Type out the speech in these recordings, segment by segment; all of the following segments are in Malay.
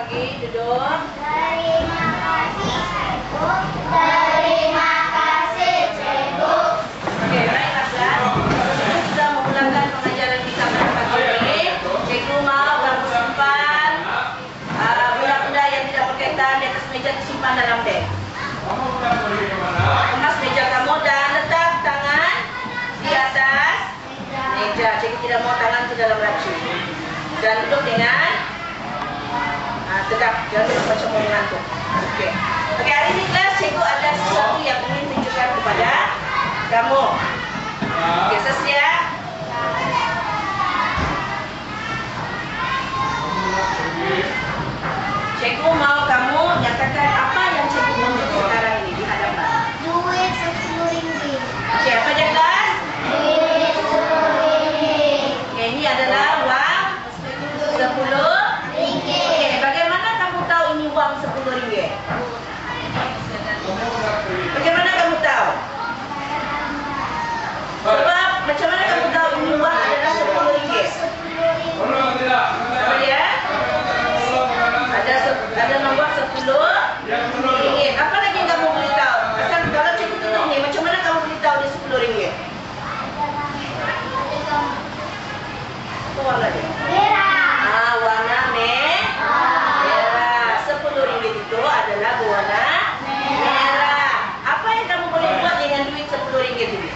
lagi, duduk. Terima kasih, Cikgu. Terima kasih, Cikgu. Oke, baiklah kelas. Kita sudah memulakan pengajaran kita pada pagi ini. Cikgu mau kamu simpan benda-benda yang tidak berkaitan di atas meja, disimpan dalam beg. Kemas meja kamu dan letak tangan di atas meja. Cikgu tidak mau tangan ke dalam laci. Dan duduk dengan tegak, jangan duduk macam mau mengantuk. Okey. Okey, hari ini kelas cikgu ada sesuatu yang ingin tunjukkan kepada kamu. Okey, siap? Cikgu mau kamu nyatakan apa yang cikgu tunjuk sekarang ini di hadapan. Duit 10 ringgit. Okey, apa je kelas? Duit 10 ringgit. Okey, ini adalah wang 10 ringgit. Okey, bagaimana kamu tahu ini wang 10 ringgit? Bagaimana kamu tahu? Sebab macam mana kamu tahu ini wang adalah 10 ringgit? Apa dia? Ada nombor 10 ringgit. Apa lagi yang kamu boleh tahu? Asal kalau cikgu tunjuk ni, macam mana kamu boleh tahu dia 10 ringgit? Apa warna dia? Merah. Warna merah. 10 ringgit itu adalah berwarna merah. Apa yang kamu boleh buat dengan duit 10 ringgit ini?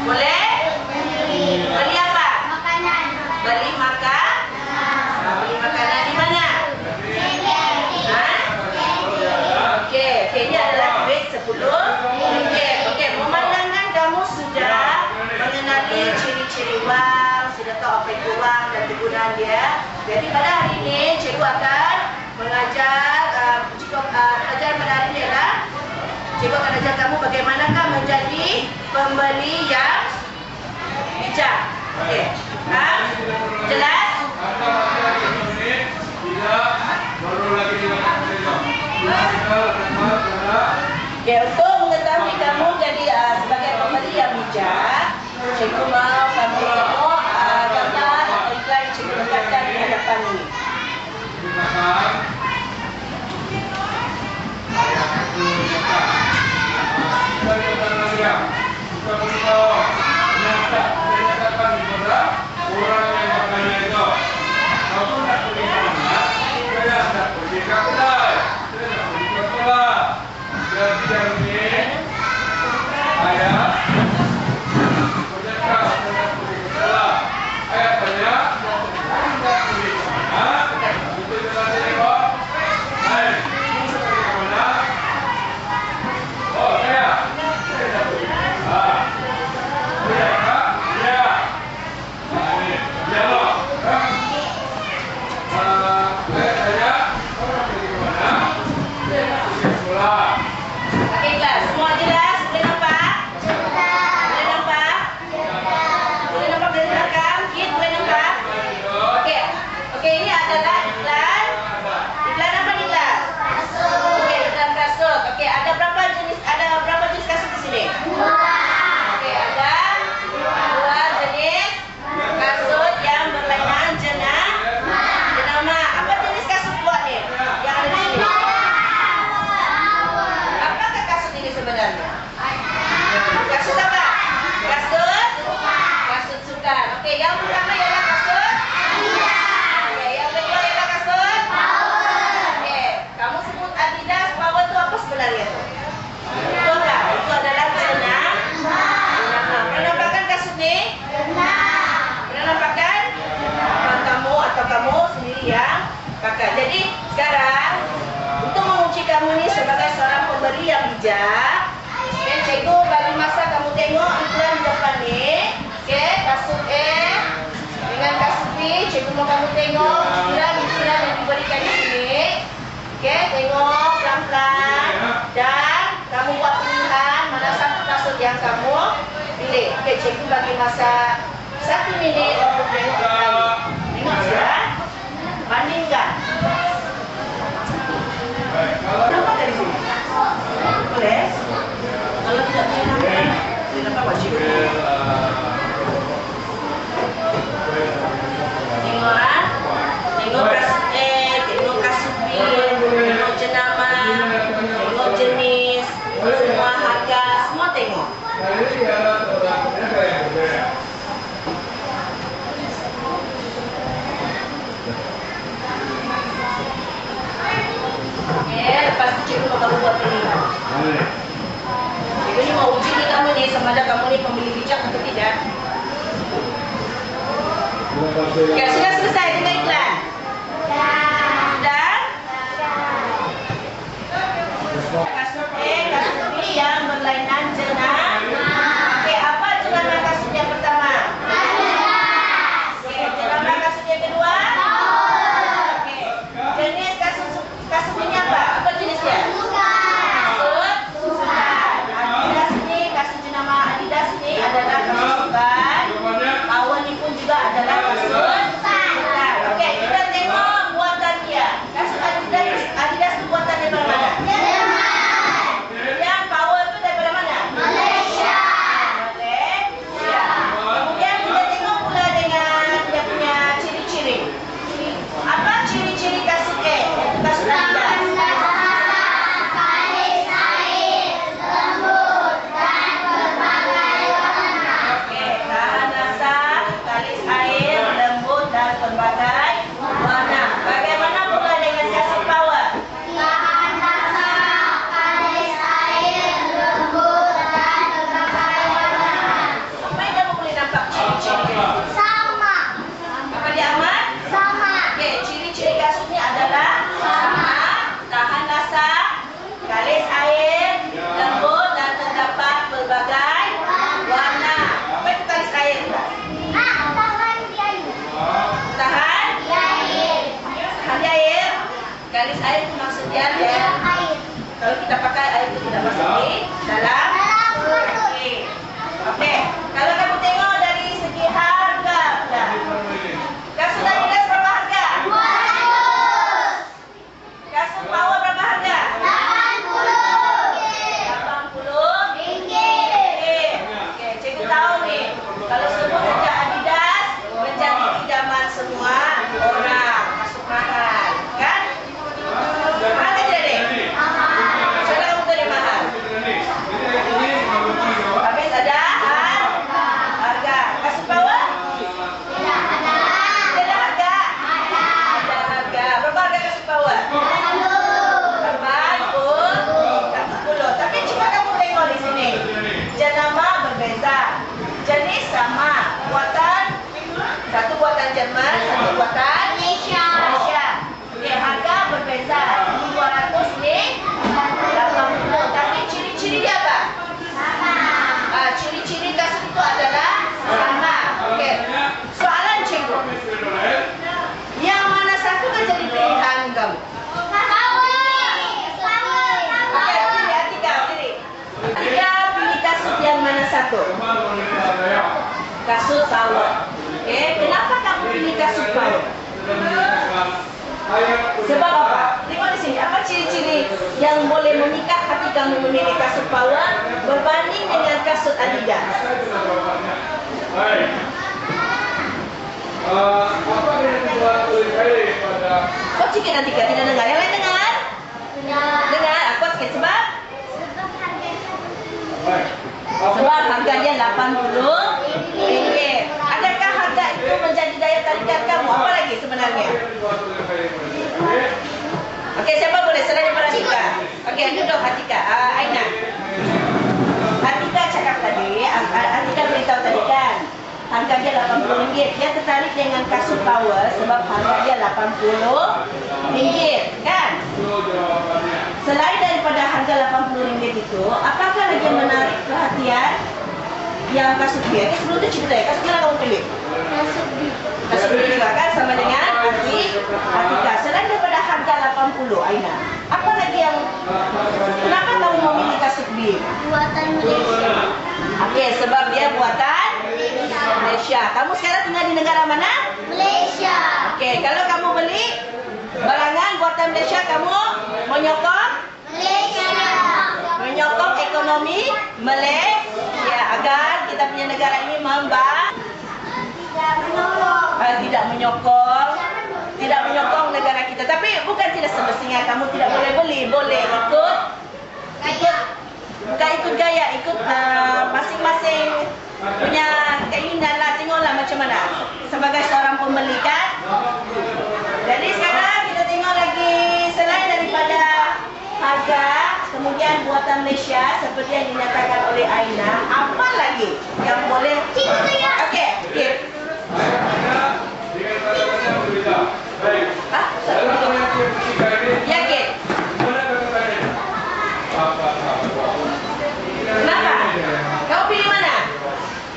Boleh? Beli apa? Makanan. Beli makan? Beli makanan di mana? Okey, ini adalah duit 10 ringgit. Okey, memandangkan kamu sudah mengenali ciri-ciri wang, sudah tahu apa itu wang dan kegunaan dia. Jadi pada hari ini cikgu akan mengajar, pelajaran pada hari ini adalah cikgu akan ajar kamu bagaimanakah menjadi pembeli yang bijak. Okey, jelas? Okay, untuk mengetahui kamu jadi sebagai pembeli yang bijak, cikgu mau kamu tengok gambar atau iklan yang cikgu letakkan di hadapan ini. Okey, yang pertama ialah kasut. Okey, yang kedua ialah kasut. Okey, kamu sebut Adidas Power tu apa sebenarnya tu? Betul tak? Itu adalah jenama. Pernah nampakkan kasut ni? Pernah nampakkan? Kamu atau kamu sendiri yang pakai. Jadi sekarang untuk menguji kamu ni sebagai seorang pembeli yang bijak, cikgu bagi masa kamu tengok iklan di depan ni. Okey, kasut A dengan kasut B, cikgu mau kamu tengok iklan yang diberikan di sini. Okey, tengok pelan-pelan dan kamu buat pilihan mana satu kasut yang kamu pilih. Okey, cikgu bagi masa 1 minit untuk tengok iklan. Tengok ya. Bandingkan. Nampak dari sini? Boleh? Kalau tidak boleh nampak, boleh nampak wajib. Tengok kasut A. lepas itu cikgu mau kamu buat pilihan. Cikgu ni mau uji ni kamu ni sama ada kamu ni pemilih bijak atau tidak. Ya, sudah selesai dengan iklan. Dan kasut kasut B yang berlainan jenama. Okey, apa jenama kasut yang pertama? Okey, jenama kasut yang kedua? Okey, jenis kasut ini apa? Apa jenisnya? Kasut sukan. Adidas ini, kasut jenama Adidas ini adalah kasut sukan. Power ni pun juga adalah kasut sukan. Okey, kita tengok buatan dia. Kasut Adidas itu buatan daripada mana? Yang Power itu daripada mana? Malaysia. Kemudian kita tengok pula dengan dia punya ciri-ciri. Apa ciri-ciri kasut A? Itu kasut Adidas. Okey, tahan basah, kalis air, lembut dan berbagai warna. Bagaimana pula dengan kasut Power? Supaya kamu boleh nampak ciri-ciri. Apa dia Ahmad? Okey, ciri-ciri kasutnya adalah sama, tahan basah, kalis air, lembut dan terdapat berbagai warna. Apa itu kalis air? Tahan di air. Kalis air itu maksudnya kalau kita pakai air itu tidak masuk di dalam. Okey. Kalau kamu tengok dari segi harga pula. Kasut Adidas berapa harga? Kasut Power berapa harga? 80 ringgit. Okey, cikgu tahu ni. Kalau sebut saja Adidas menjadi idaman semua orang. Kasut mahal, kan? Mahal ke tidak ni? Siapa kamu tahu dia mahal? Habis ada harga. Kasut Power? Ada harga? Ada harga. Berapa harga kasut Power? 80. Tapi cuba kamu tengok di sini. Jenama berbeza. Jenis sama. Buatan satu buatan Jerman, satu buatan Malaysia. Okey, harga berbeza. Ini 200 ni 80. Tapi ciri-ciri dia apa? Ciri-ciri kasut itu adalah sama. Okey. Soalan cikgu. Yang mana satu kan jadi pilihan kamu? Okey, pilih Atika, pilih. Atika pilih kasut yang mana satu? Kasut Power. Okey, kenapa kamu pilih kasut Power? Sebab apa? Tengok di sini, apa ciri-ciri yang boleh memikat hati kamu memilih kasut Power berbanding dengan kasut Adidas? Apa yang membuat lebih baik pada Kau cikgu nanti tidak dengar. Yang lain dengar? Dengar. Aku sikit sebab? Sebab harga dia RM80. Adakah harga itu menjadi daya tarikan kamu? Apa lagi sebenarnya? Okey, siapa boleh selain daripada Atika? Okey, duduk Atika. Aina. Atika cakap tadi, Atika beritahu tadi kan, harga dia RM80. Dia tertarik dengan kasut Power sebab harga dia RM80, kan? Selain daripada harga RM80 itu, apakah lagi yang menarik perhatian yang kasut dia? Ini sebelum tu cerita ya, kasut mana kamu pilih? Kasut dia juga kan, sama dengan Atika. Selain daripada harga RM80, Aina, apa lagi yang, kenapa kamu memilih kasut B? Buatan Malaysia. Okey, sebab dia buatan Malaysia. Kamu sekarang tinggal di negara mana? Malaysia. Okey, kalau kamu beli barangan buatan Malaysia, kamu menyokong ekonomi Malaysia agar kita punya negara ini tidak menyokong negara kita. Tapi bukan tidak semestinya kamu tidak boleh beli, boleh ikut bukan ikut gaya, ikut masing-masing punya keinginan lah. Tengoklah macam mana sebagai seorang pembeli, kan. Jadi sekarang kita tengok lagi selain daripada harga pakaian buatan Malaysia seperti yang dinyatakan oleh Aina, apa lagi yang boleh? Okey. Ah, yakin? Kenapa? Kau pilih mana?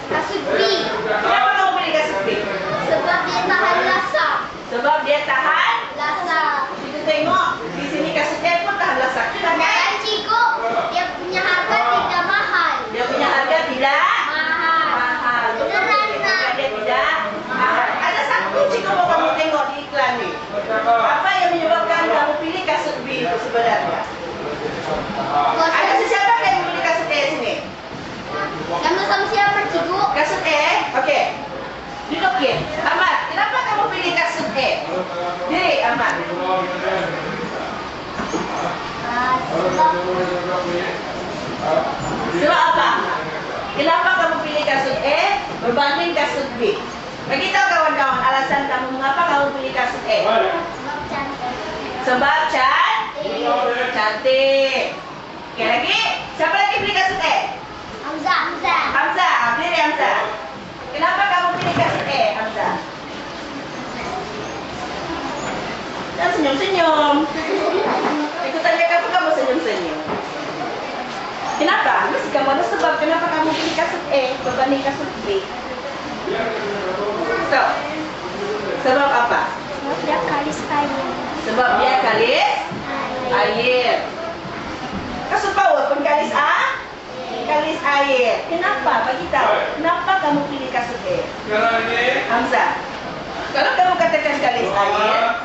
Kasut B. Kenapa kau pilih kasut B? Sebab dia tahan lasak. Sebab dia tahan. Lasak. Kita tengok di sini kasut A pun tahan lasak juga kan? Dan cikgu, dia punya harga tidak mahal. Dia punya harga tidak Mahal. mahal. Betul Beneran tak? tak? Dia tidak mahal. Ada satu cikgu mau kamu tengok di iklan ni. Apa yang menyebabkan kamu pilih kasut B itu sebenarnya? Ada sesiapa yang pilih kasut A sini? Sama-sama siapa cikgu? Kasut A? Okey. Duduk ya. Ahmad, kenapa kamu pilih kasut A? Diri Ahmad. Sebab apa? Kenapa kamu pilih kasut A berbanding kasut B? Bagi tahu kawan-kawan alasan kamu mengapa kamu pilih kasut A. Sebab cantik. Okey lagi. Siapa lagi pilih kasut A? Hamzah. Hamzah, pilih Hamzah. Kenapa kamu pilih kasut A, Hamzah? Jangan senyum-senyum. Aku tanya kamu, kamu senyum-senyum. Kenapa? Mesti kamu ada sebab kenapa kamu pilih kasut A berbanding kasut B. So, sebab apa? Sebab dia kalis air. Sebab dia kalis air. Kasut power pun kalis kalis air. Kenapa? Bagi tahu. Kenapa kamu pilih kasut A? Hamzah. Kalau kamu katakan kalis air,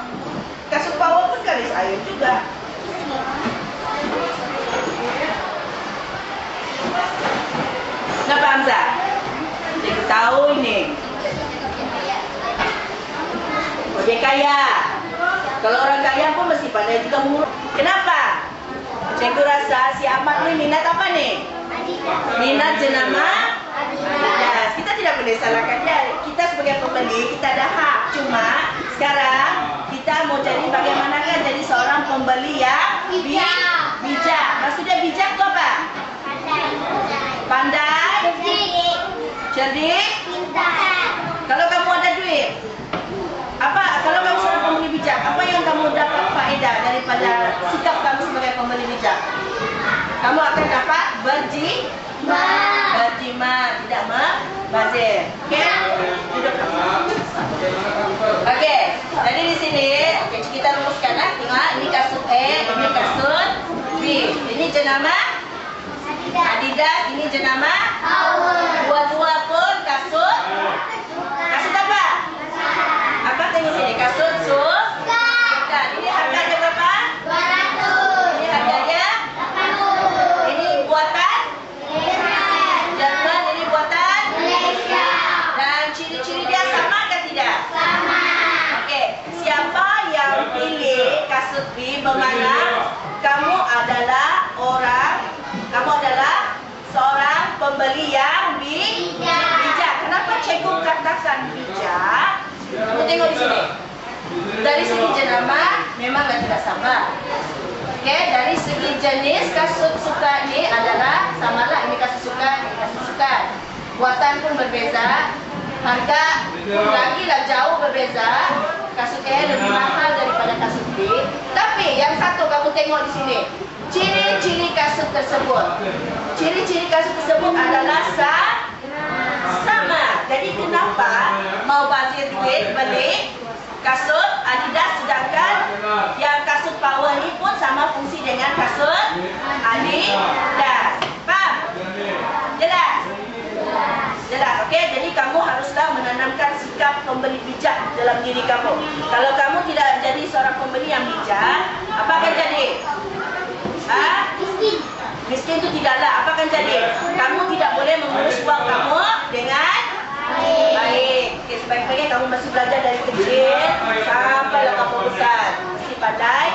kasut power pun kalis air juga. Kenapa Hamzah? Cikgu tahu ini. Oh, dia kaya. Kalau orang kaya pun mesti pandai juga mengurus. Kenapa? Cikgu rasa si Ahmad ni minat apa ni? Minat jenama Adidas. Kita tidak boleh salahkan dia. Kita sebagai pembeli, kita ada hak. Cuma sekarang kita mau jadi bagaimanakah jadi seorang pembeli yang bijak. Maksudnya bijak tu apa? Pandai, cerdik. Kalau kamu ada duit, apa? Kalau kamu seorang pembeli bijak, apa yang kamu dapat faedah daripada sikap kamu sebagai pembeli bijak? Kamu akan dapat berjimat, tidak membazir. Okey? Duduk kamu. Okey. Jadi di sini kita rumuskan lah. Tengok, ini kasut A, ini kasut B. Ini jenama Adidas, ini jenama dua-dua pun kasut. Kasut apa? Apa tengok sini? Kasut sukan. Ini harganya berapa? 200. Ini harganya? Ini buatan Jerman, ini buatan Malaysia. dan ciri-ciri dia sama atau tidak? Sama. Okey, siapa yang pilih kasut B bermakna kamu adalah seorang pembeli yang bijak. Kenapa cikgu katakan bijak? Kamu tengok di sini. Dari segi jenama memanglah tidak sama. Okey, dari segi jenis kasut sukan ni adalah samalah, ini kasut sukan, ini kasut sukan. Buatan pun berbeza, harga pun lagi lah jauh berbeza. Kasut A lebih mahal daripada kasut B. Tapi yang satu kamu tengok di sini, ciri-ciri kasut tersebut. Ciri-ciri kasut tersebut adalah sama. Jadi kenapa mau bazir duit beli kasut Adidas sedangkan yang kasut power ni pun sama fungsi dengan kasut Adidas. Faham? Jelas? Jelas, okey? Jadi kamu haruslah menanamkan sikap pembeli bijak dalam diri kamu. Kalau kamu tidak jadi seorang pembeli yang bijak, apa akan jadi? Miskin itu tidaklah. Apa akan jadi? Kamu tidak boleh mengurus uang kamu dengan baik. Okay, sebaik-baiknya kamu masih belajar dari kecil sampailah kamu besar. Mesti pandai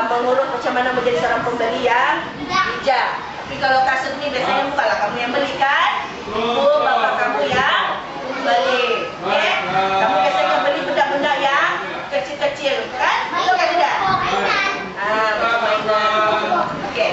mengurus macam mana menjadi seorang pembeli yang bijak. Tapi kalau kasut ni biasanya bukanlah kamu yang belikan, ibu bapa kamu yang beli. Okay? Kamu biasanya beli benda-benda yang kecil-kecil, kan? Betul kan tidak? Macam mainan. Okay.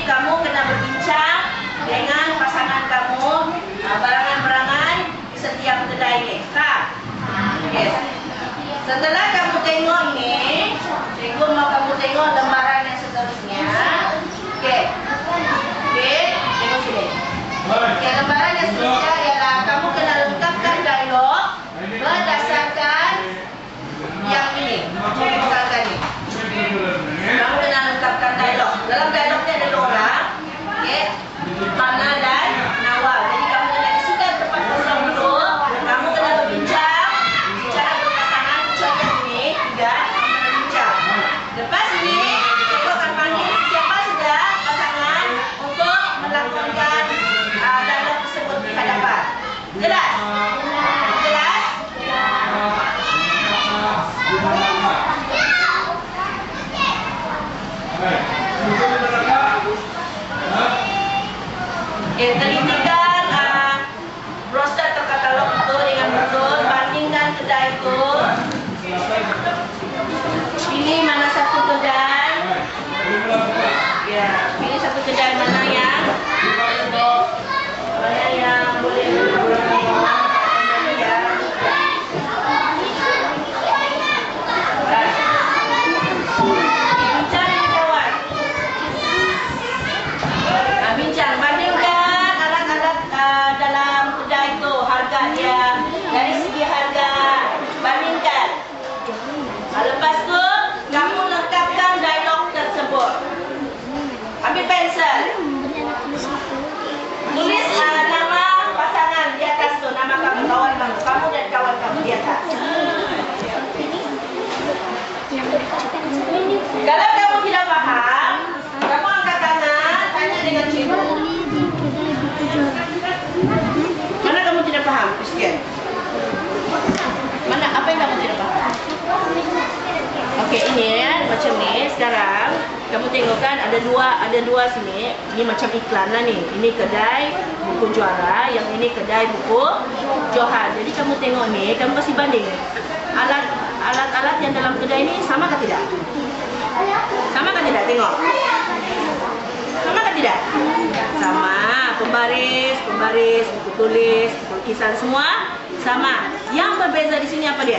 kamu kena berbincang dengan pasangan kamu barangan-barangan di setiap kedai ini. Okey. Setelah kamu tengok ini, cikgu mau kamu tengok lembaran yang seterusnya. Okey. Okey, tengok sini. Okey, lembaran yang seterusnya ialah kamu kena lengkapkan dialog berdasarkan yang ini. Misalkan ni. Kamu kena lengkapkan dialog. Dalam dialognya ada 2 orang. Okey. Hana dan Nawal. Jadi kamu kena isikan tempat kosong dulu. Kamu kena berbincang secara berpasangan macam ini. 3. Kamu kena bincang. Lepas ini, cikgu akan panggil siapa saja pasangan untuk melakukan dialog tersebut di hadapan. Jelas? Jelas? Telitikan brosur atau katalog itu dengan betul, bandingkan kedai itu, pilih mana satu kedai, ya, pilih satu kedai mana yang boleh bincang, bandingkan alat-alat dalam kedai itu, harga dia, dari segi harga, bandingkan. Lepas tu, kamu lengkapkan dialog tersebut. Ambil pensel, tulis nama pasangan di atas tu, nama kamu, kawan kamu dan kawan kamu di atas. Kalau kamu tidak faham, kamu angkat tangan, tanya dengan cikgu. Mana kamu tidak faham? Sekian. Mana apa yang kamu tidak faham? Okey, ini ya, macam ni. Sekarang kamu tengok kan ada dua sini. Ini macam iklan lah ni. Ini kedai buku juara, yang ini kedai buku Johan. Jadi kamu tengok ni, kamu kasih banding. Alat-alat yang dalam kedai ini sama ke tidak? Sama ke tidak? Tengok. Sama ke tidak? Sama. Pembaris, buku tulis, lukisan semua sama. Yang berbeza di sini apa dia?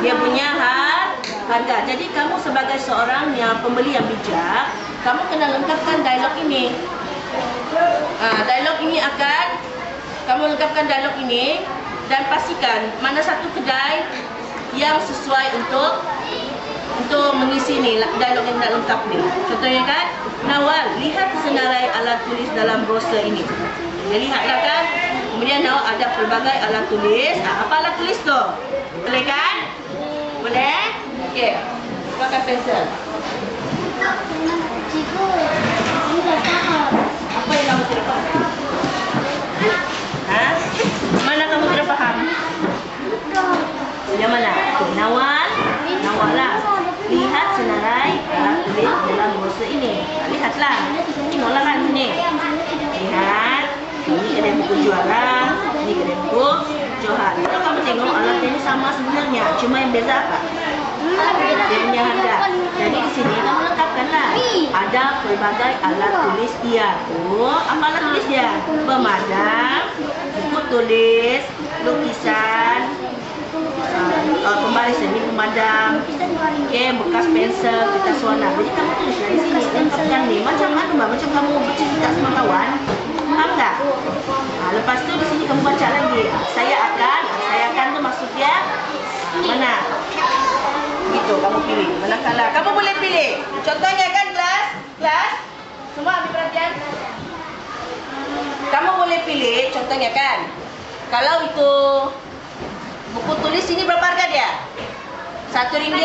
Dia punya harga. Jadi kamu sebagai seorang yang pembeli yang bijak, kamu kena lengkapkan dialog ini. Dialog ini akan kamu lengkapkan dialog ini dan pastikan mana satu kedai yang sesuai untuk mengisi ni dialog yang nak lengkap ni. Contohnya kan, Nawal, lihat senarai alat tulis dalam brosur ini. Dia lihatlah kan. Kemudian Nawal ada pelbagai alat tulis. Apa alat tulis tu? Boleh kan? Boleh? Okey. Pakai pensel. Cikgu, ini dah faham. Apa yang kamu tidak faham? Mana kamu tidak faham? Yang mana? Nawal lah. Lihat senarai alat tulis dalam brosur ini. Lihatlah. Tengoklah kan sini. Lihat. Ini kedai buku juara. Ini kedai buku Johan. Kalau kamu tengok alat ini sama sebenarnya. Cuma yang beza apa? Dia punya harga. Jadi di sini kamu lengkapkanlah. Ada pelbagai alat tulis dia. Apa alat tulis dia? Pemadam, buku tulis, lukisan, pembaris ini pemadam, bekas pensel, kertas warna. Jadi kamu tulis dari sini, lengkapkan ni. Macam kamu bercerita sama kawan. Faham tak? Lepas tu di sini kamu baca lagi. Saya akan tu maksudnya mana? Gitu, kamu pilih. Manakala kamu boleh pilih. Contohnya kan kelas, semua ambil perhatian. Kamu boleh pilih. Contohnya kan, kalau itu buku tulis ini berapa harga dia? RM1,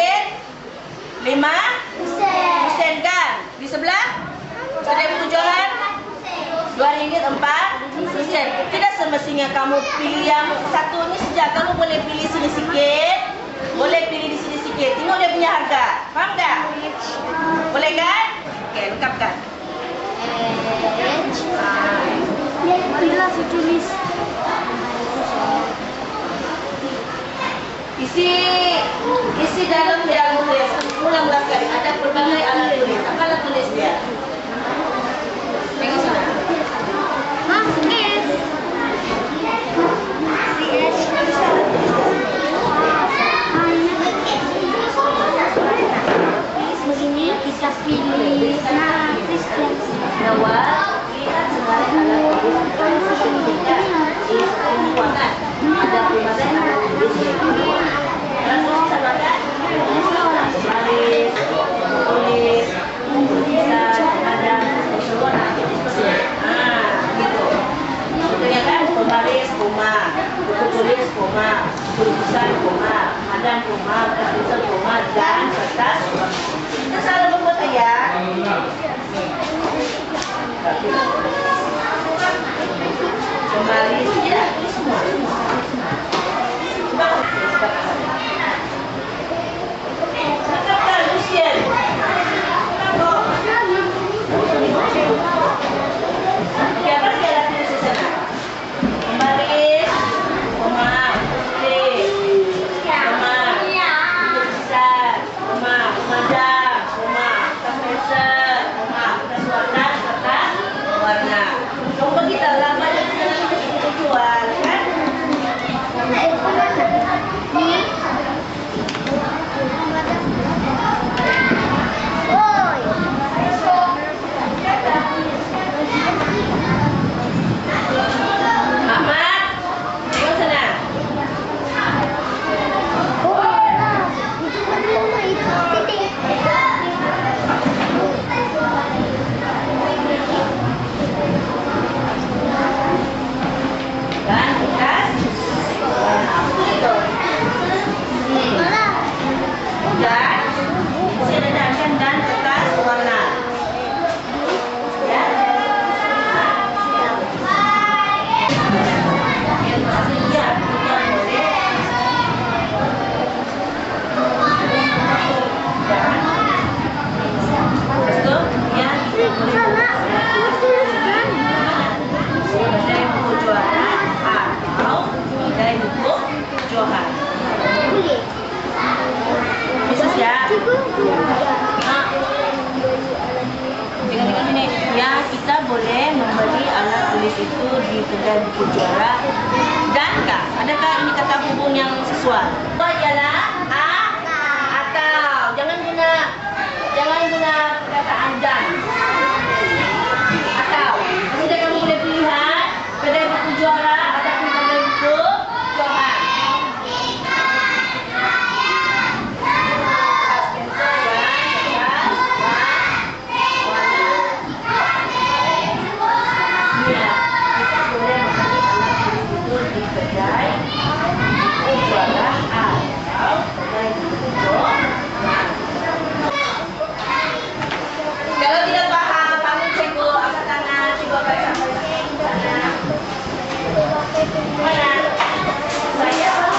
RM5 kan? Di sebelah kedai buku Johan RM2, RM4. Tidak semestinya kamu pilih yang satu ni saja. Kamu boleh pilih sini sikit, boleh pilih di sini sikit. Tengok dia punya harga. Faham tak? Boleh kan? Okey, lengkapkan. Bila saya tulis. Isi dalam dia tulis. Ulang-ulang kali. Ada pelbagai alat tulis. Apa alat tulis dia? pilih Christian. Nawal, lihat sekarang alat tulis sertifikat di keuangan. Ada pemakai alat tulis ini. Lalu bisa baca baris, tulis, tulisan, ada semua nanti seperti gitu. Contohnya kan pembaris koma, buku tulis koma, tulisan koma, madan koma, tulisan koma, dan kertas. Kita selalu membuat ayat. Kembali ya semua. Katakan Lucian. Siapa sih alat tulis di sana? Pembaris, koma, tulis, koma, tulisan, koma, pemadam, koma, pensel, koma, kertas warna, kertas warna. Kamu kita lama di sana kita jual kan? Ahmad, tengok sana. Dan kertas apa itu? Dan silakan dan kertas warna. Ya. Ya, boleh. Betul? Ya, kedai buku juara atau kedai buku Johan. Bisa ya? Dengan ini, ya kita boleh membeli alat tulis itu di kedai buku juara. Dan kak, adakah ini kata hubung yang sesuai? Itu adalah atau jangan guna perkataan dan. Atau sudah kamu boleh pilihan kedai buku juara ataupun kedai buku Johan. Kalau tidak paham, kamu cikgu angkat tangan, cikgu akan sampaikan ke sana. Mana? Saya akan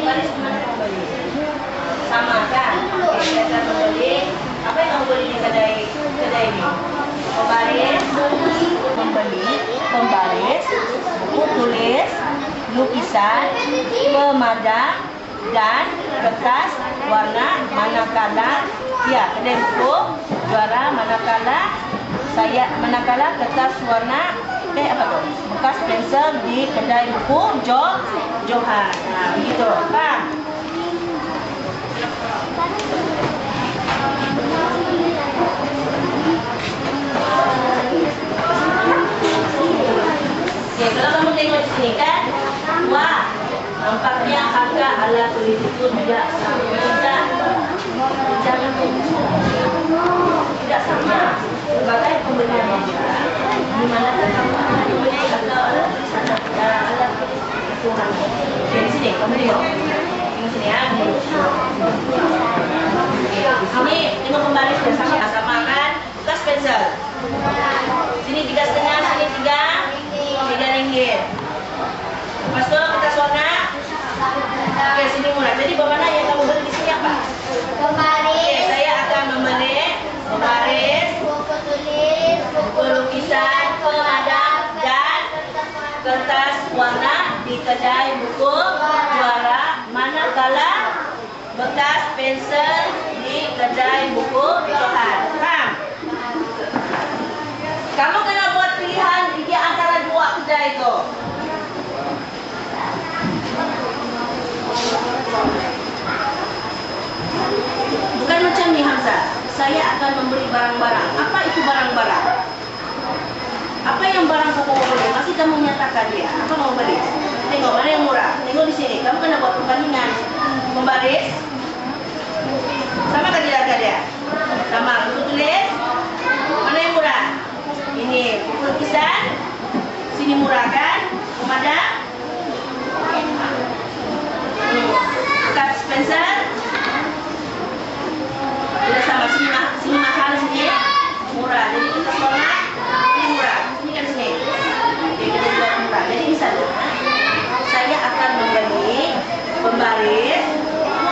baris sama kan? Saya akan membeli. Apa yang kamu beli di kedai ini? Pembaris, buku tulis, lukisan, pemadam, dan kertas warna. Manakala kedai buku juara, manakala kertas warna bekas pensel di kedai buku Johan. Nah, begitu, Pak. Oke, kalau kamu tengok di sini kan, wah, nampaknya harga alat tulis itu tidak sama sebagai pembelian juga. Di mana kamu akan membeli harga alat tulis itu di sini, kamu lihat. Di sini ya. Ini tengok pembaris ya, sama kan? Bekas pensel. Sini 3,5, sini 3 ringgit. Lepas itu kertas warna. Oke, sini murah. Jadi bagaimana yang kamu beli di sini apa? Oke, saya akan membeli pembaris, buku tulis, buku lukisan, pemadam, dan kertas warna di kedai buku juara. Manakala bekas pensel di kedai buku Johan. Paham? Ustaz, saya akan memberi barang-barang. Apa itu barang-barang? Apa yang barang kamu mau beli? Masih kamu menyatakan dia. Apa mau beli? Tengok mana yang murah. Tengok di sini. Kamu kena buat perbandingan. Membaris. Sama kan tidak dia? Sama. Untuk tulis. Mana yang murah? Ini lukisan. Sini murah kan? Pemadam. Cut Spencer. Tidak sama. Sini mahal sini. Murah. Jadi kita warna ini murah. Ini kan sini. Jadi kita buat murah. Jadi misalnya saya akan membeli pembaris,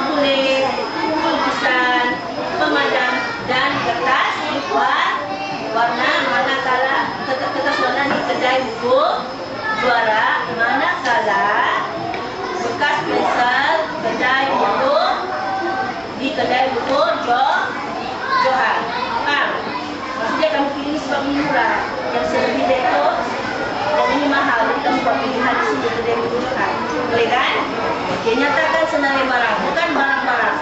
tulis, lukisan, pemadam dan kertas warna manakala kertas warna di kedai buku Juara, manakala bekas pensel kedai buku di kedai buku Johan. Maksudnya kamu pilih sebab ini murah, yang selebih itu dan ini mahal, jadi kamu buat pilihan di sini kedai buku Johan. Boleh kan? Dia nyatakan senilai barang, bukan barang-barang.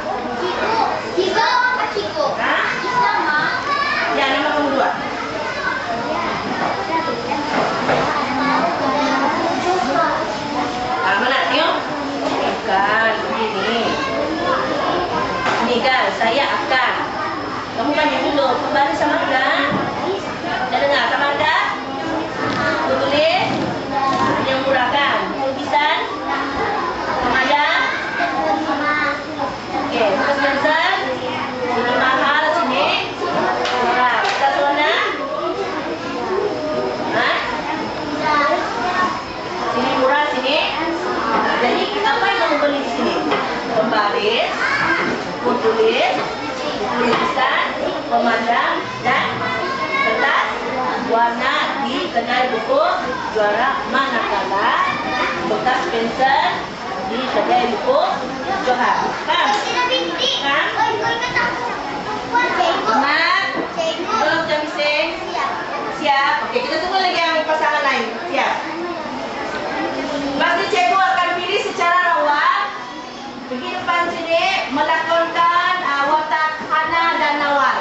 Ciko apa Ciko? Hah? Sama. Ya, nama kamu dua. Mana? Tengok. Bukan, begini. Ini kan, saya akan. Kamu kan dulu, pembaris sama kan? Dah dengar sama anda? Tulis. Yang murah kan? Lukisan. Pemadam. Okey, bukas pensel. Sini mahal, sini murah. Kertas warna. Sini murah, sini. Jadi apa yang kamu beli di sini? Pembaris, tulis, lukisan, pemadam dan kertas warna di kedai buku Juara, manakala bekas pensel di kedai buku Johan. Kan? Kan? Amat. Belum jam bising. Siap. Oke, kita tunggu lagi yang pasangan lain. Siap. Pasti cikgu akan pilih secara rawat. Pergi depan sini melakonkan watak Hana dan Nawal.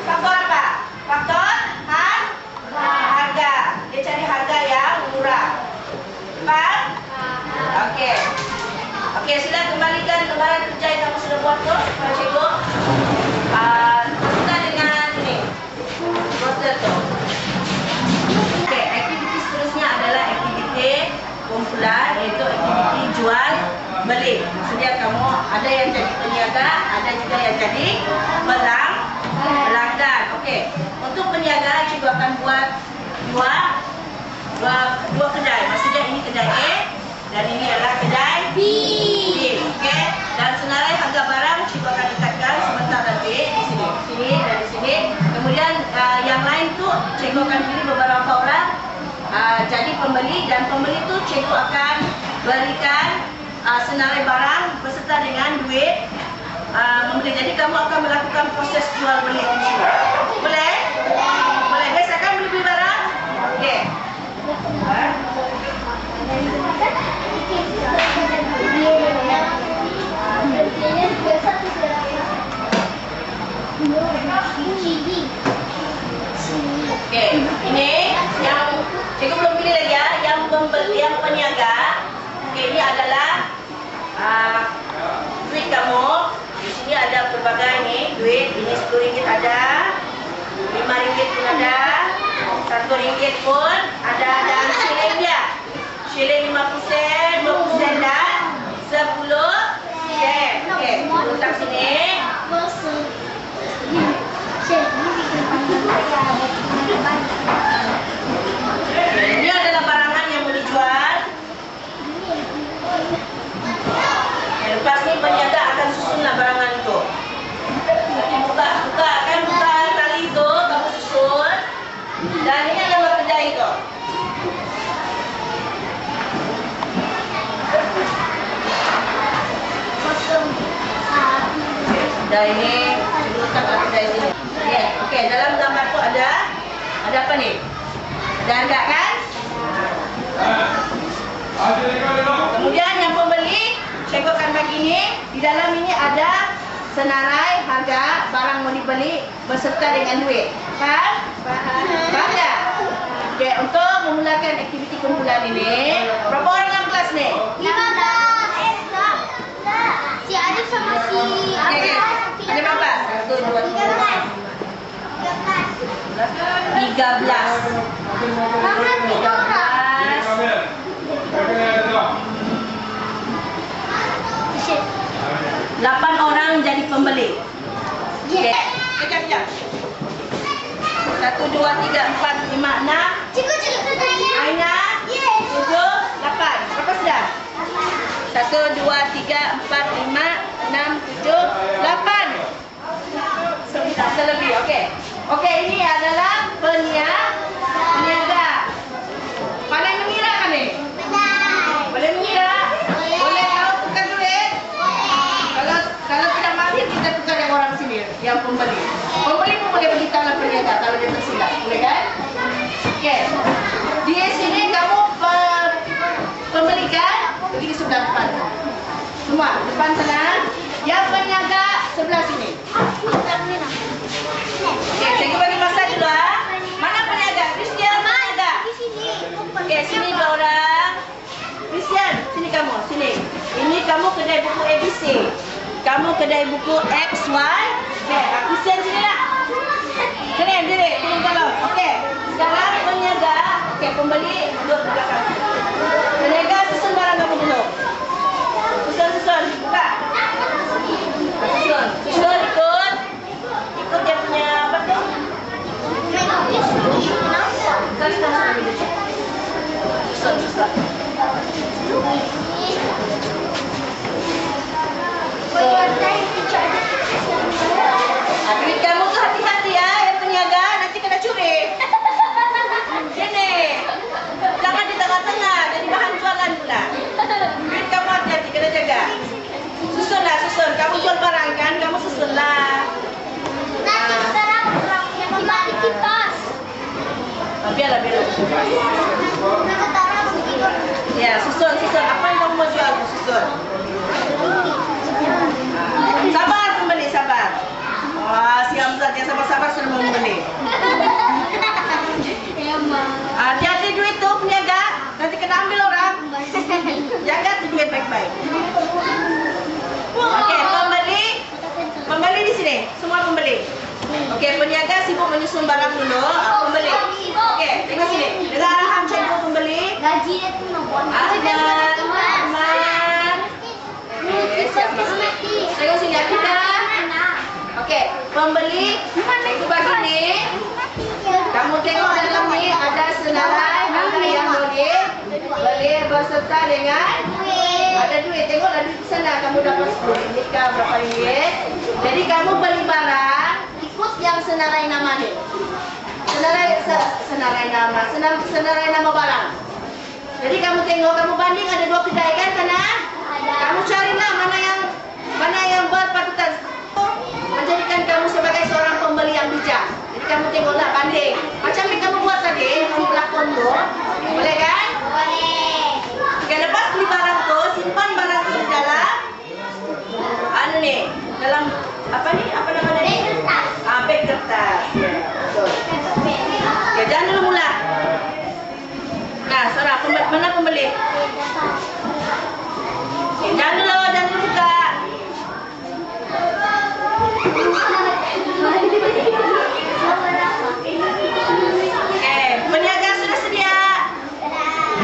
Faktor apa? Faktor harga. Dia cari harga yang murah. Faham? Okey. Okey, sila kembalikan lembaran kerja yang kamu sudah buat tu kepada cikgu. Kita dengan ini. Proses tu. Okey, aktiviti seterusnya adalah aktiviti kumpulan, iaitu aktiviti jual beli. Maksudnya kamu ada yang jadi peniaga, ada juga yang jadi pelanggan. Okey. Untuk peniaga, cikgu akan buat dua kedai. Maksudnya ini kedai A dan ini adalah kedai B. Okey. Dan senarai harga barang cikgu akan letakkan sebentar nanti di sini. Sini dan di sini. Kemudian yang lain tu cikgu akan pilih beberapa orang jadi pembeli, dan pembeli tu cikgu akan berikan senarai barang beserta dengan duit membeli. Jadi kamu akan melakukan proses jual beli di sini. Boleh? Boleh. Biasakan beli barang? Okey. Okey, ini yang cikgu belum pilih lagi ya, yang pembeli, yang peniaga. Okey, ini adalah duit kamu. Di sini ada berbagai ni duit. Ini RM10 ada, RM5 pun ada, RM1 pun ada, dan shilling dia. Shilling 50 sen, 20 sen dan 10 sen. Okey, letak sini. Ini adalah barangan yang mau dijual. Lepas ni peniaga akan susunlah barangan tu. Buka tali tu, kamu susun. Dan ini adalah kedai tu. Dan ini letakkan kedai sini. Okey, dalam gambar tu ada apa ni? Ada harga kan? Kemudian yang pembeli, cikgu akan bagi ni. Di dalam ini ada senarai harga barang mau dibeli beserta dengan duit. Faham? Faham tak? Okey, untuk memulakan aktiviti kumpulan ini, berapa orang dalam kelas ni? 15. Si Arif sama si Okey, ada berapa? 1, 2, 3, 13. 8 orang jadi pembeli. Okey. Kejap. 1, 2, 3, 4, 5, 6. Cikgu tanya. Aina. 7, 8. Berapa sudah? 1, 2, 3, 4, 5, 6, 7, 8. Selebih. Okey. Okey, ini adalah peniaga. Pandai mengira kan ni? Boleh mengira? Boleh kalau tukar duit? Kalau tidak mahir, kita tukar yang orang sini, yang pembeli. Pembeli pun boleh beritahu lah peniaga kalau dia tersilap. Boleh kan? Okey. Di sini kamu pembelikan, pergi di sebelah depan. Semua, depan sana. Yang peniaga sebelah sini. Okey, cikgu bagi masa dulu ah. Mana peniaga? Christian peniaga. Di sini. Okey, sini 2 orang. Christian, sini kamu, sini. Ini kamu kedai buku ABC. Kamu kedai buku XY. Okey, Christian sini lah. Sini, diri, turun kalau. Okey. Sekarang peniaga, okey, pembeli duduk di belakang. Peniaga susun barang kamu dulu. Susun, buka. Susun ikut dia punya apa tu? Susun. Duit kamu tu hati-hati ya, yang peniaga nanti kena curi. Sini. Jangan di tengah-tengah, jadi bahan jualan pula. Duit kamu hati-hati, kena jaga. Susunlah, susun. Kamu jual barang kan, kamu susunlah. Nanti sekarang yang dibalik kipas. Biarlah. Nak taruh begitu. Ya, susun. Apa yang kamu mau jual, susun. Sabar pembeli, sabar. Wah, si Hamzat yang sabar-sabar sudah pembeli. Hati-hati duit tuh peniaga, nanti kena ambil orang. Jaga tuh duit baik-baik. Oke, pembeli di sini, semua pembeli. Oke, peniaga sibuk menyusun barang dulu. Pembeli. Oke, tengok sini. Dengar arahan cikgu pembeli. Gaji dia tuh nak buat. Aman. Siap pembeli. Tengok sini kita. Oke, pembeli sebagai ini. Kamu tengok dalam ni ada senarai, ada yang boleh berserta dengan ada duit. Tengoklah duit di sana. Kamu dapat 10 ringgit kah, berapa ringgit. Jadi kamu beli barang ikut yang senarai nama ni. Senarai nama barang. Jadi kamu tengok, kamu banding ada 2 kedai kan sana. Kamu carilah mana yang berpatutan menjadikan kamu sebagai seorang pembeli yang bijak. Jadi kamu tengoklah banding. Macam yang kamu buat tadi, kamu pelakon tu. Boleh kan? Boleh. Oke, lepas beli barang tu, simpan barang tu di dalam dalam apa ni? Apa namanya ni? Beg kertas. Beg kertas. Betul. Oke, jangan dulu mula. Nah, seorang mana pembeli? Oke, jangan dulu buka. Oke, peniaga sudah sedia.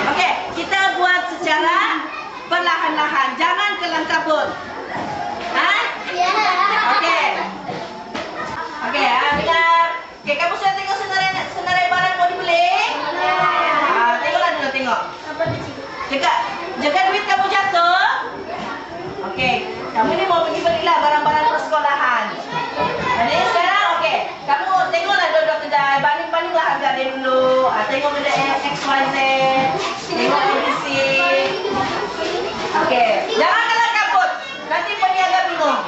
Oke, kita buat secara perlahan-lahan, jangan kelang kabut. Hah? Oke. Oke, dengar. Oke, kamu sudah tengok senarai barang mau dibeli? Tengoklah dulu, tengok. Jaga duit kamu jatuh. Oke, kamu ini mau pergi belilah barang-barang persekolahan. Jadi sekarang oke, kamu tengoklah dua-dua kedai, banding-bandinglah harga dia dulu. Tengok kedai XYZ, tengok ABC. Oke, jangan kelang kabut. Nanti peniaga bingung.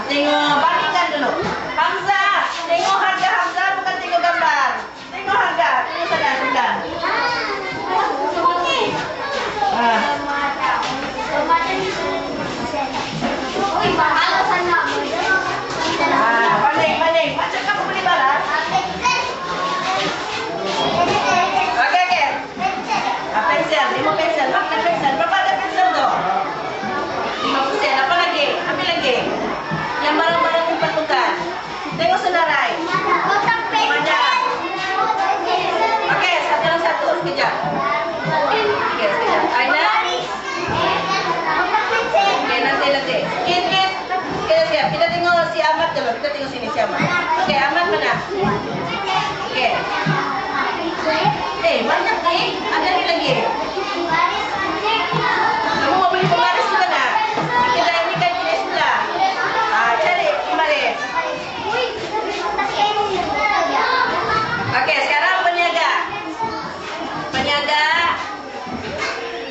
Tengok, bandingkan dulu. Hamzah, tengok harga Hamzah, bukan tengok gambar. Tengok harga, tengok sana sebelah. Banding. Macam kamu beli barang. Oke. Pensel, 5 pensel. Makan pensel. Berapa ada pensel tu? 5 sen. Apa lagi? Ambil lagi. Yang barang-barang diperlukan. Tengok senarai. Panjang. Oke, satu. Sekejap. Oke, sekejap. Aina. Oke, nanti. Kit. Oke, siap. Kita tengok si Ahmad dulu. Kita tengok sini si Ahmad. Oke, Ahmad mana? Oke. Banyak nih. Ada ni lagi. Kamu mau beli pembaris juga nak? Kita ini kan di sebelah. Cari pembaris. Oke, sekarang peniaga.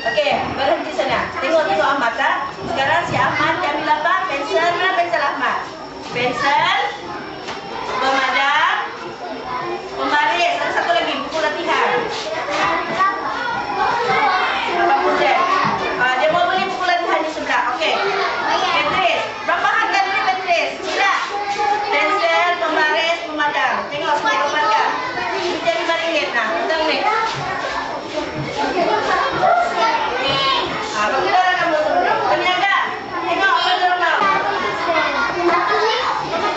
Oke, berhenti sana. Tengok Ahmad tak? Sekarang si Ahmad ambil apa? Pensel. Mana pensel Ahmad? Pensel, pemadam, pembaris. Ada satu lagi, buku latihan. Dia mau beli buku latihan di sebelah. Oke. Pentris. Berapa harga beli pentris? Sudah. Pensel, pembaris, pemadam. Tengok semua harga. Ini jadi RM5. Nah, tengok ni. Bagaimana kamu sendiri? Peniaga. Tengok apa dia nak.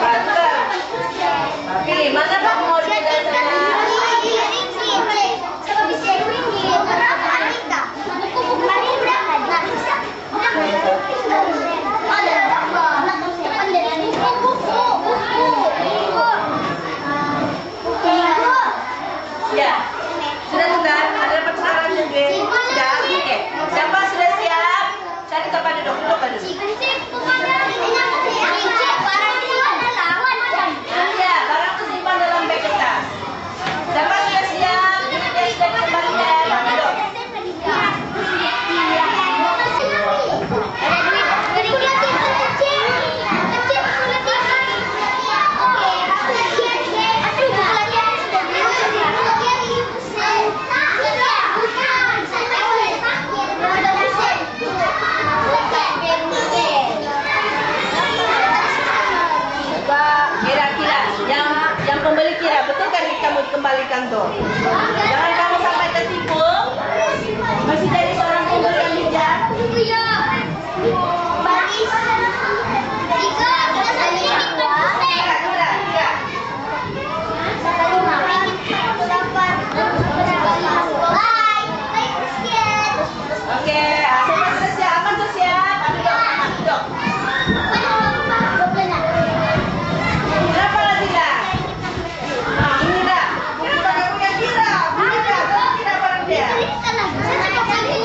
Betul. Pilih mana kamu mau di dalam sana? Ya. Sudah. Ada dapat saran juga. Sudah. Oke. Siapa sudah siap? Cari tempat duduk. Ya, barang tersimpan dalam beg beli kira, betul kan kamu kembalikan tuh? Jangan kamu sampai tertipu. Masih jadi seorang pembeli yang bijak. Iya. Bagi tiga, kita tadi dua. Tiga. Tadi mami kita dapat. Bye. Bye, Christian. Oke, semua sudah siap, aman tuh siap. Duduk. Kenapa nggak tidak? Nah, ini dah. Kita nggak punya kira. Punya kira barang dia. Saya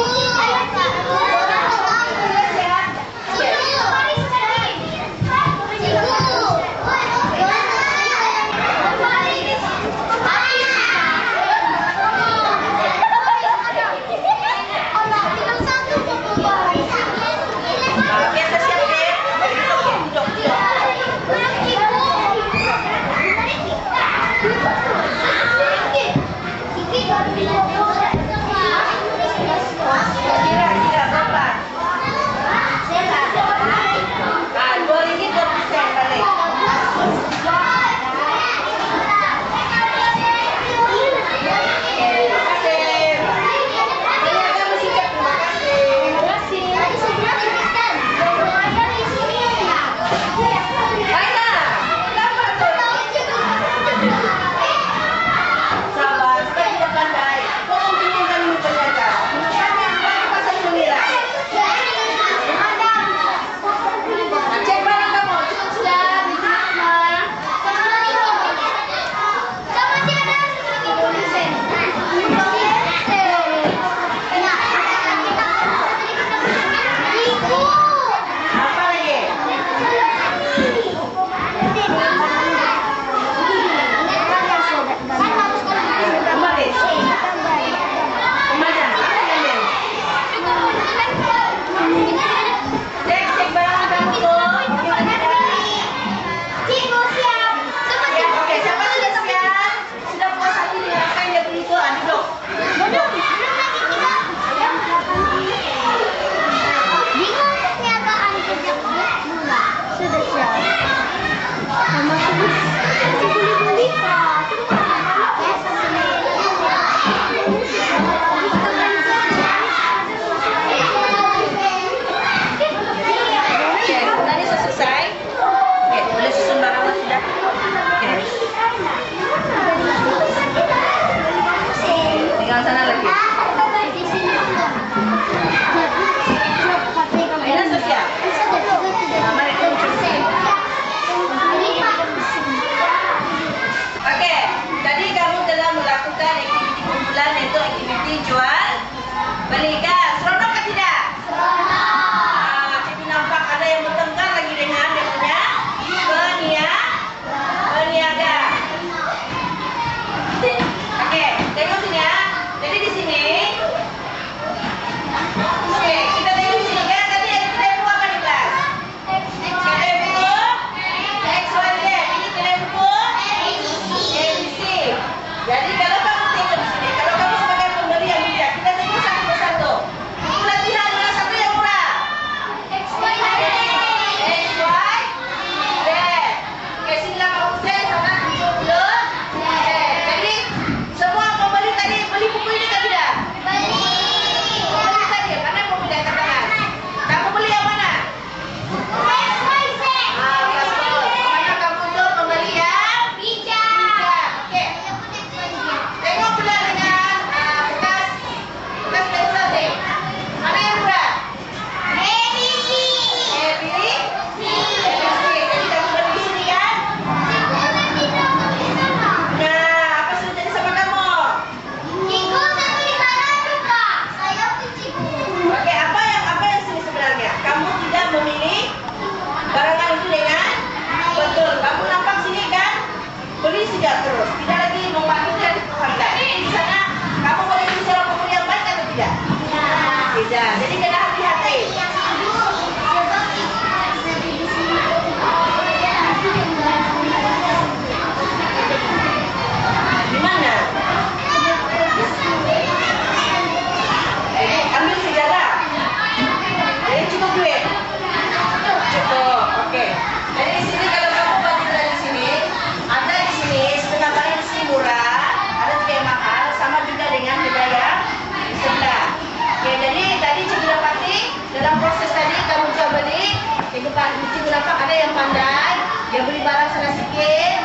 nampak ada yang pandai, dia beli barang sana sikit,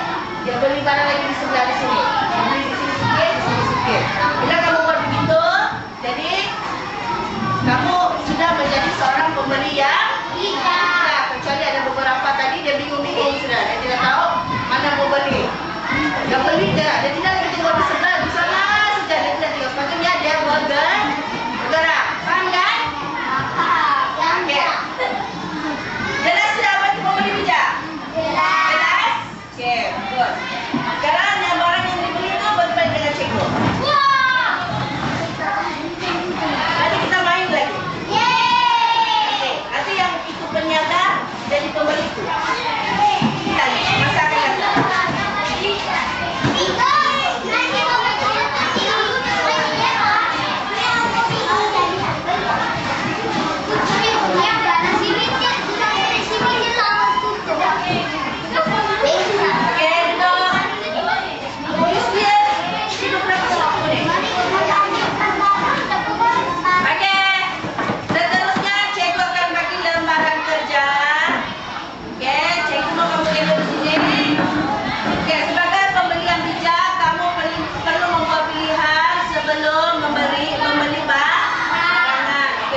dia beli barang lagi di sebelah di sini. Dia beli di sini sikit, di sini sikit. Bila kamu buat begitu, jadi kamu sudah menjadi seorang pembeli yang bijak. Kecuali ada beberapa tadi dia bingung-bingung sudah, dia tidak tahu mana mau beli. Dia beli dia tidak lagi tengok di sebelah, di sana saja dia tidak tengok. Sepatutnya dia bergerak. Faham kan? Okey. Jelas sudah apa itu pembeli bijak? Jelas? Okey, good. Sekarang yang barang yang dibeli itu bagaimana dengan cikgu? Nanti kita main lagi. Okey, nanti yang ikut peniaga jadi pembeli itu. Kita masa akan datang.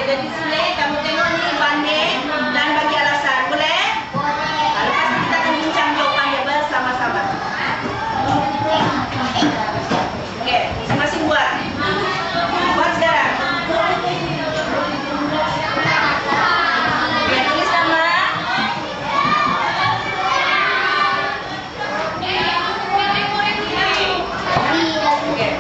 Jadi sini kamu tengok ni banding dan bagi alasan. Boleh? Lepas itu kita akan bincang jawapannya bersama-sama. Okey, masing-masing buat. Buat sekarang. Okey, tulis nama. Okey.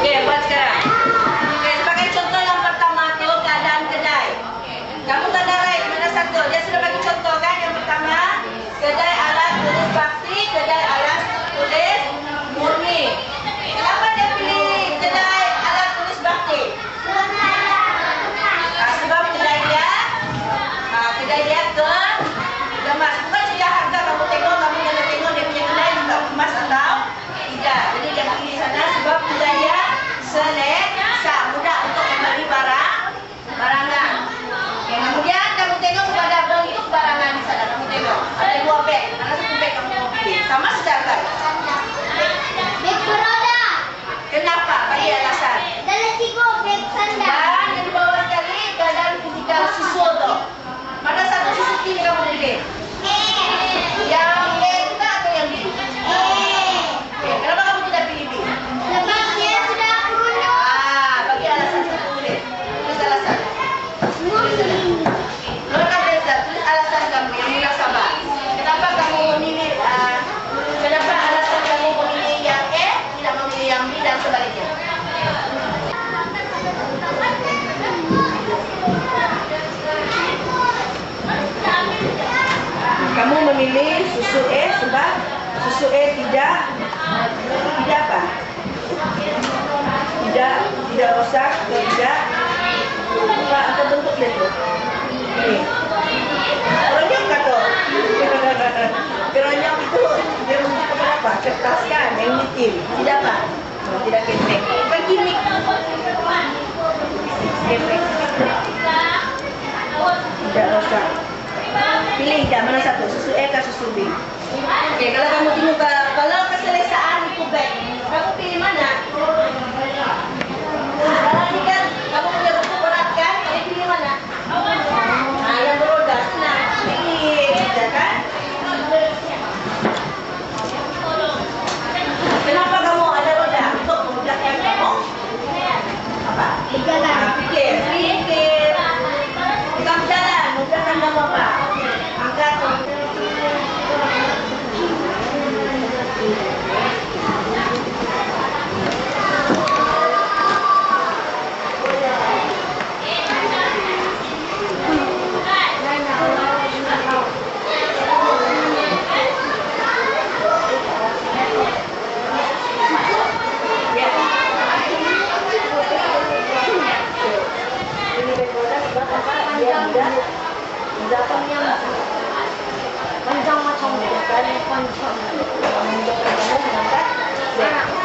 Okey, buat sekarang. Okey, sebagai contoh yang pertama tu keadaan kedai. Kamu tanda right mana satu? Dia sudah bagi contoh kan yang pertama. Kedai alat tulis bakti, kedai alat tulis murni. Kenapa dia pilih kedai alat tulis bakti? Sebab kedai dia kemas. Bukan saja harga kamu tengok, kamu kena tengok dia punya kedai juga kemas atau tidak. Jadi dia pilih sana sebab kedai dia selesa, mudah untuk membeli barangan. Okay, kemudian kamu tengok kepada bentuk barangan di sana. Kamu tengok ada dua beg. Mana satu beg kamu mau pilih? Sama saja kan? Beg beroda. Kenapa? Bagi alasan. Dalam tiga beg sandal. Dan yang di bawah sekali keadaan ketika susu tu. Mana satu susu pilih kamu pilih? Yang A juga atau yang B? Okay, kenapa kamu tidak pilih B? Sebab dia sudah kuno. Bagi alasan satu boleh. Tulis alasan. Keluarkan data, tulis alasan kamu yang mudah sabar. Kenapa kamu memilih kenapa alasan kamu memilih yang A, tidak memilih yang B dan sebaliknya? Kamu memilih susu A sebab susu A tidak apa? Tidak rosak, tidak apa bentuk dia tu? Ini. Keronyong kata. Keronyong itu dia menggunakan apa? Kertas kan, yang litim. Tidak apa? Tidak ketek. Bukan kimik. Ketek. Tidak rosak. Pilih dah mana satu, susu A atau susu B. Okey, kalau kamu tengok kalau keselesaan itu beg, kamu pilih mana? Kalau ni kan kamu punya buku berat kan, kamu pilih mana? Yang beroda senang. Pilih, ya kan? Kenapa kamu ada roda? Untuk memudahkan kamu? Apa? Berjalan. Fikir. Bukan berjalan, memudahkan kamu apa? Angkat. Panjang macam ni. Panjang.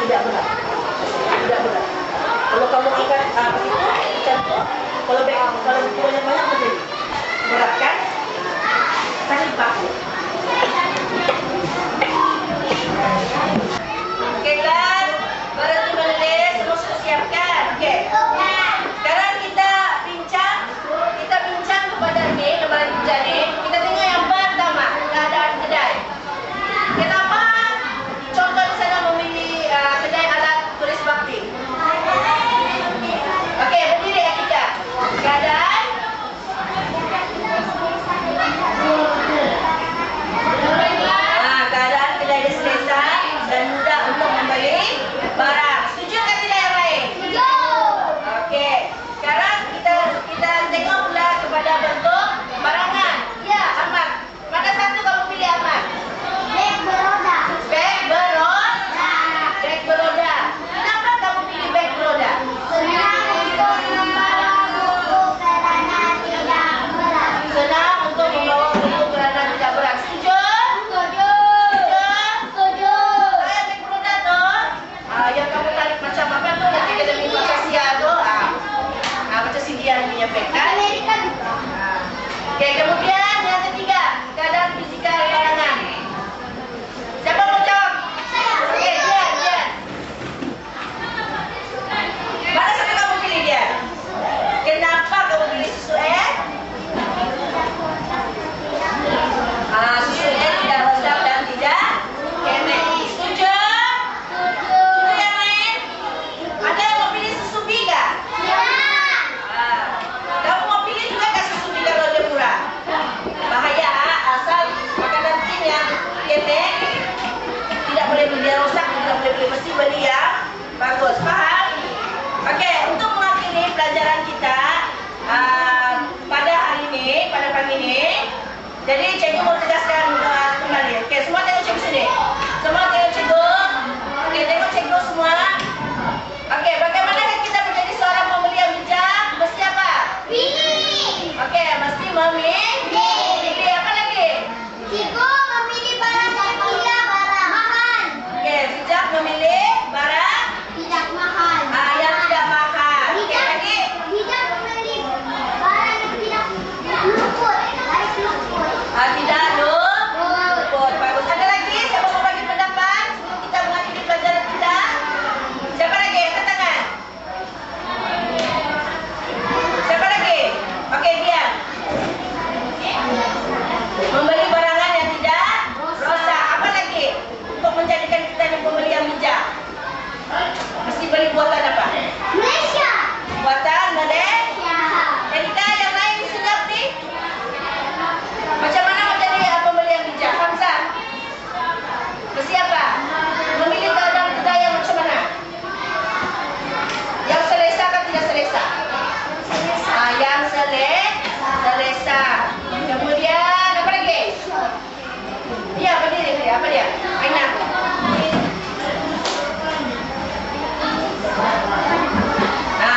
Tidak berat. Tidak berat. Kalau kamu kamu angkat apa itu, contoh, kalau buku banyak-banyak jadi berat kan? Kasih paku. Oke kan? Berarti menulis semua sudah siapkan. Oke. Sekarang kita bincang kepada ini, kepada jadi kita tengok yang pertama keadaan kedai. Kenapa contoh di sana memilih kedai alat tulis bakti? Oke, berdiri ya kita. Keadaan keadaan kedai dia selesai dan mudah untuk membeli barang. Setuju kan tidak yang lain? Setuju. Oke. Sekarang kita tengok pula kepada bentuk barangan. Ya, Ahmad. Mana satu kamu pilih, Ahmad? Beg beroda. Beg beroda. Beg beroda. Kenapa kamu pilih beg beroda? Senang untuk membawa buku karena tidak berat. Senang untuk membawa buku kerana tidak berat. Setuju? Setuju. Setuju. Beg beroda tu, yang kamu tarik macam apa tu? Yang kita demi Pasasia tu, macam Sindian punya beg kan? Amerika juga. Oke, kemudian yang ketiga, keadaan fizikal barangan. Siapa mau jawab? Oke, Dian. Mana satu kamu pilih dia? Kenapa kamu pilih susu air? Susu air tidak rosak dan tidak KMI. Setuju? Setuju yang lain? Ada yang mau pilih susu biga? Ya. Kamu mau pilih juga kan susu biga kalau dia murah? Bahaya, asal makanan tim yang kemek tidak boleh beli dia rosak, tidak boleh beli, mesti beli yang bagus. Faham? Oke, untuk mengakhiri pelajaran kita pada hari ini, pada pagi ini, jadi cikgu mau tegaskan kembali. Oke, semua tengok cikgu sini. Semua tengok cikgu. Oke, tengok cikgu semua. Oke, bagaimana kita menjadi seorang pembeli yang bijak? Mesti apa? Pilih. Oke, mesti memilih. Pilih apa lagi? Cikgu memilih barang dan tidak barang mahal. Oke, bijak memilih barang Tidak mahal. yang tidak mahal. Oke, Bijak lagi. bijak memilih barang yang tidak luput dari luput. Tidak luput. Bagus. Ada lagi? Siapa mau bagi pendapat sebelum kita mengakhiri pelajaran kita? Siapa lagi? Angkat tangan. Siapa lagi? Oke, Dian. Membeli barangan yang tidak rosak. Apa lagi? Untuk menjadikan kita yang pembeli yang bijak. Mesti beli buatan apa? Malaysia. Buatan Malaysia. Ya. Erika, yang lain siap nih? Macam mana menjadi pembeli yang bijak? Hamzah? Mesti apa? Memilih dalam kedai yang macam mana? Yang selesa atau tidak selesa? Yang selesa. Kemudian apa lagi? Dia berdiri dia. Apa dia? Aina.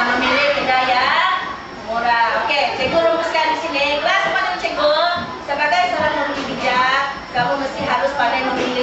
Memilih kedai yang murah. Okey, cikgu rumuskan di sini. Kelas pada cikgu, sebagai seorang pembeli bijak, kamu mesti harus pandai memilih